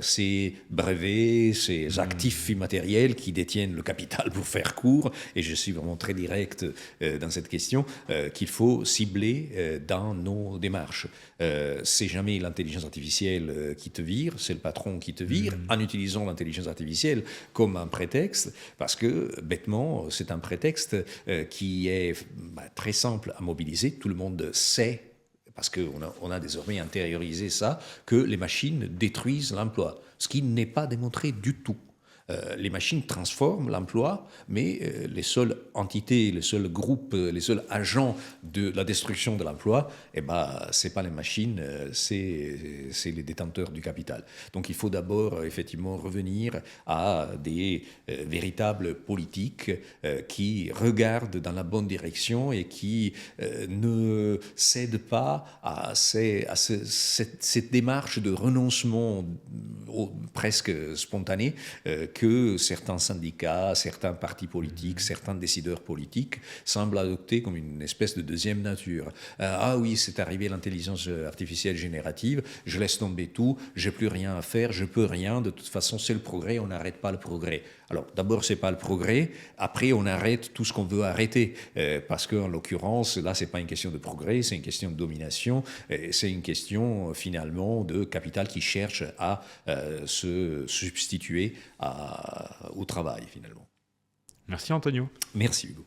ces brevets, ces actifs immatériels, qui détiennent le capital pour faire court. Et je suis vraiment très direct dans cette question. Qu'il faut cibler dans nos démarches. C'est jamais l'intelligence artificielle qui te vire, c'est le patron qui te vire, en utilisant l'intelligence artificielle comme un prétexte, parce que, bêtement, c'est un prétexte qui est très simple à mobiliser. Tout le monde sait, parce qu'on a désormais intériorisé ça, que les machines détruisent l'emploi, ce qui n'est pas démontré du tout. Les machines transforment l'emploi, mais les seules entités, les seuls groupes, les seuls agents de la destruction de l'emploi, c'est pas les machines, c'est les détenteurs du capital. Donc il faut d'abord effectivement revenir à des véritables politiques qui regardent dans la bonne direction et qui ne cèdent pas à cette démarche de renoncement presque spontané que certains syndicats, certains partis politiques, certains décideurs politiques semblent adopter comme une espèce de deuxième nature. Ah oui, c'est arrivé l'intelligence artificielle générative, je laisse tomber tout, j'ai plus rien à faire, je peux rien, de toute façon c'est le progrès, on n'arrête pas le progrès. Alors d'abord c'est pas le progrès, après on arrête tout ce qu'on veut arrêter, parce qu'en l'occurrence là c'est pas une question de progrès, c'est une question de domination, c'est une question finalement de capital qui cherche à se substituer au travail finalement. Merci Antonio. Merci Hugo.